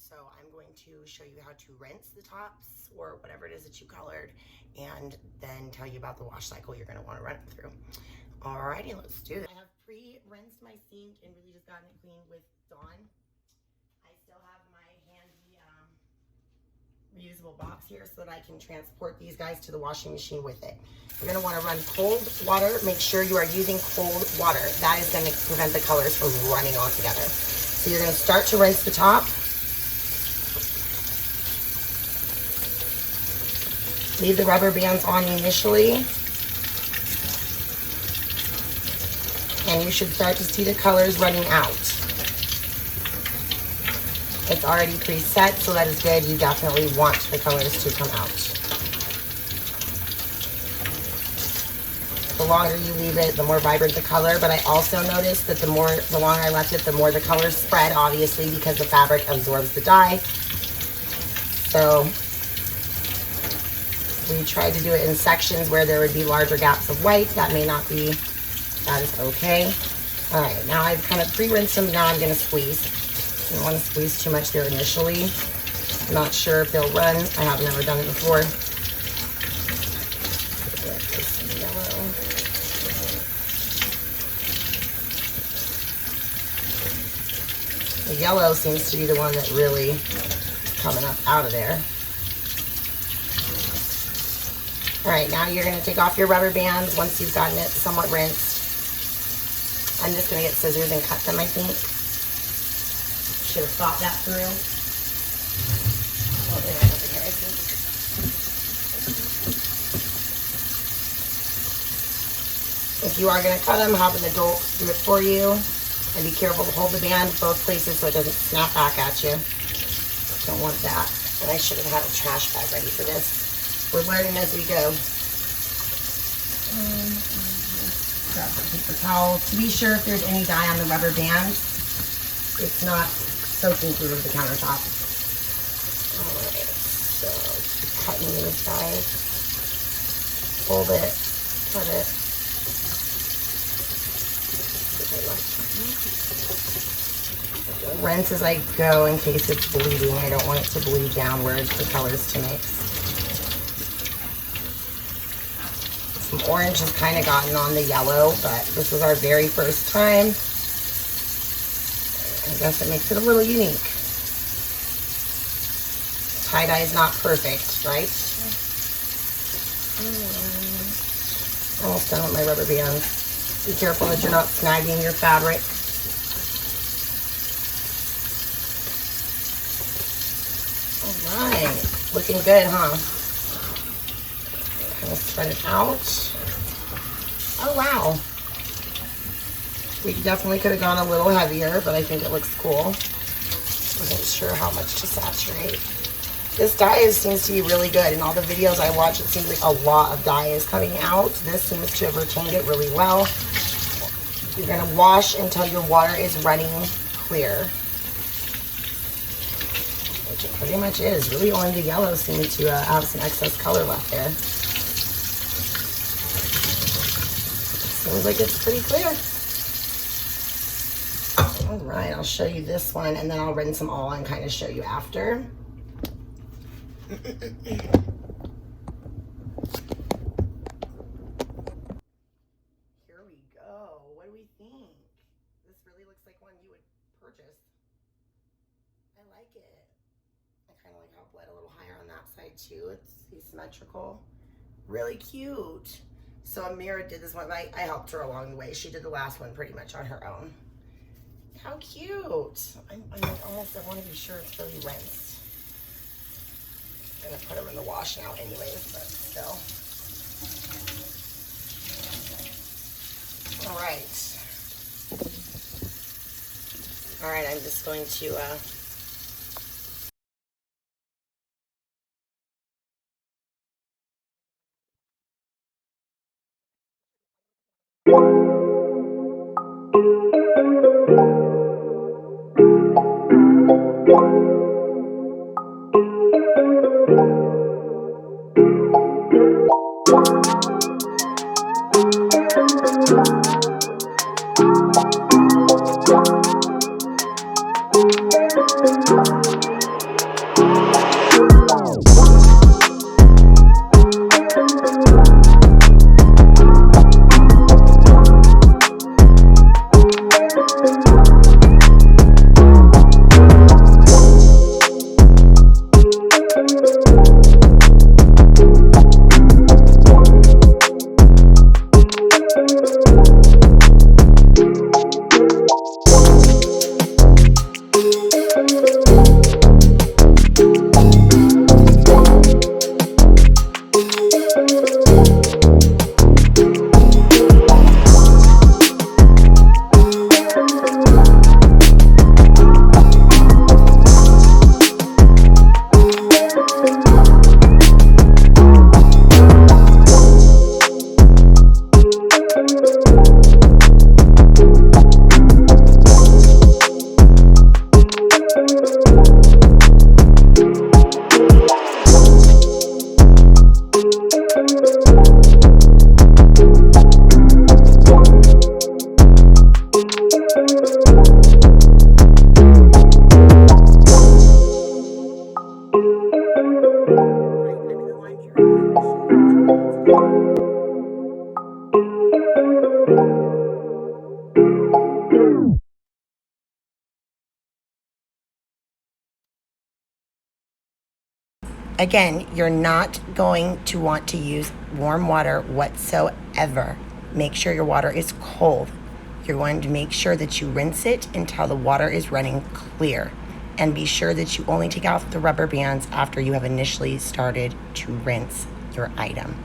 So I'm going to show you how to rinse the tops or whatever it is that you colored, and then tell you about the wash cycle you're going to want to run it through. Alrighty, let's do this. I have pre-rinsed my sink and really just gotten it clean with Dawn. I still have my handy reusable box here so that I can transport these guys to the washing machine with it. You're going to want to run cold water. Make sure you are using cold water. That is going to prevent the colors from running all together. So you're going to start to rinse the top. Leave the rubber bands on initially. And you should start to see the colors running out. It's already preset, so that is good. You definitely want the colors to come out. The longer you leave it, the more vibrant the color, but I also noticed that the longer I left it, the more the colors spread, obviously, because the fabric absorbs the dye. So we tried to do it in sections where there would be larger gaps of white. That may not be, that is okay. All right, now I've kind of pre-rinsed them. Now I'm gonna squeeze. I don't want to squeeze too much there initially. I'm not sure if they'll run. I have never done it before. The yellow seems to be the one that really is coming up out of there. All right, now you're going to take off your rubber bands once you've gotten it somewhat rinsed. I'm just going to get scissors and cut them, I think. Should have thought that through. Oh, there, over here, I think. If you are going to cut them, have an adult do it for you. And be careful to hold the band both places so it doesn't snap back at you. Don't want that. And I should have had a trash bag ready for this. We're learning as we go. Grab the paper towel. To be sure if there's any dye on the rubber band, it's not soaking through the countertop. Alright, so keep cutting these guys. Fold it, cut it. Rinse as I go in case it's bleeding. I don't want it to bleed downwards, the colors to mix. Some orange has kind of gotten on the yellow, but this is our very first time. I guess it makes it a little unique. Tie-dye is not perfect, right? Almost done with my rubber bands. Be careful that you're not snagging your fabric. All right, looking good, huh? Kind of spread it out. Oh, wow. We definitely could have gone a little heavier, but I think it looks cool. Wasn't sure how much to saturate. This dye seems to be really good. In all the videos I watch, it seems like a lot of dye is coming out. This seems to have retained it really well. You're gonna wash until your water is running clear. Which it pretty much is. Really only the yellow seems to have some excess color left there. Seems like it's pretty clear. All right, I'll show you this one and then I'll rinse them all and kind of show you after. Here we go. What do we think? This really looks like one you would purchase. I like it. I kind of like how it bled a little higher on that side too. It's asymmetrical. Really cute. So Ameirah did this one. I helped her along the way. She did the last one pretty much on her own. How cute. I want to be sure it's really rinsed. I'm going to put them in the wash now anyways, but still. All right. All right, I'm just going to Again, you're not going to want to use warm water whatsoever. Make sure your water is cold. You're going to make sure that you rinse it until the water is running clear. And be sure that you only take out the rubber bands after you have initially started to rinse your item.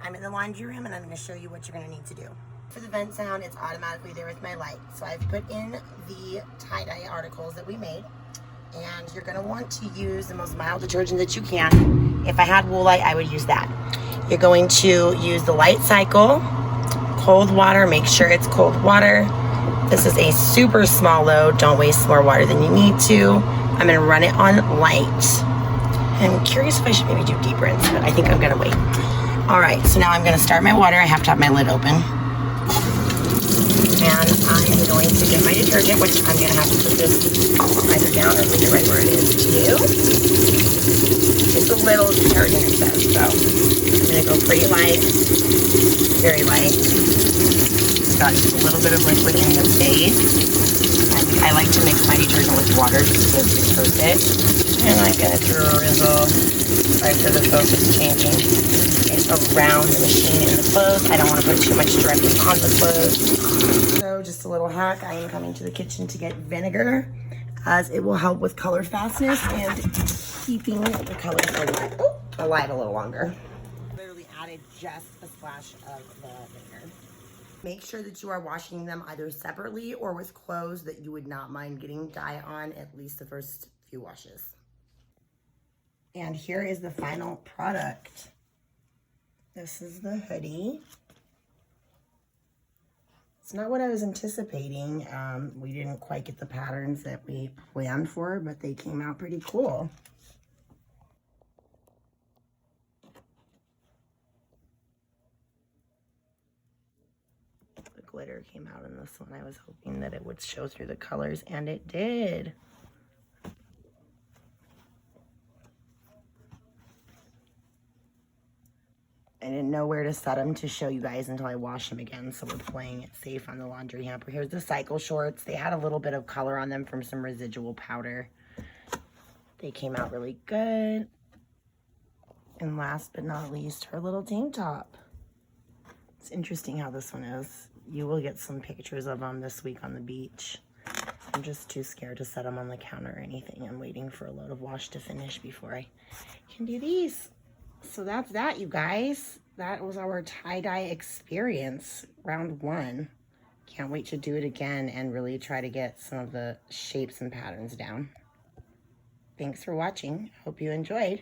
I'm in the laundry room and I'm going to show you what you're going to need to do. For the vent sound, it's automatically there with my light. So I've put in the tie-dye articles that we made. And you're going to want to use the most mild detergent that you can. If I had Woolite, I would use that. You're going to use the light cycle, cold water, make sure it's cold water. This is a super small load. Don't waste more water than you need to. I'm going to run it on light. I'm curious if I should maybe do deep rinse, but I think I'm going to wait. All right, so now I'm going to start my water. I have to have my lid open. And I am going to get my detergent, which I'm going to have to put this either down or leave it right where it is too. It's a little detergent, it says, so I'm going to go pretty light, very light. Got just a little bit of liquid in the base. I like to mix my detergent with water just to disperse it. And I'm going to drizzle right where the focus is changing. Around the machine in the clothes. I don't want to put too much directly on the clothes. So just a little hack. I am coming to the kitchen to get vinegar, as it will help with color fastness and keeping the colors alive a little longer. Literally added just a splash of the vinegar. Make sure that you are washing them either separately or with clothes that you would not mind getting dye on at least the first few washes. And here is the final product. This is the hoodie. It's not what I was anticipating. We didn't quite get the patterns that we planned for, but they came out pretty cool. The glitter came out in this one. I was hoping that it would show through the colors, and it did. I didn't know where to set them to show you guys until I wash them again, so we're playing it safe on the laundry hamper. Here's the cycle shorts. They had a little bit of color on them from some residual powder. They came out really good. And last but not least, her little tank top. It's interesting how this one is. You will get some pictures of them this week on the beach. I'm just too scared to set them on the counter or anything. I'm waiting for a load of wash to finish before I can do these. So that's that, you guys. That was our tie-dye experience, round 1. Can't wait to do it again and really try to get some of the shapes and patterns down. Thanks for watching. Hope you enjoyed.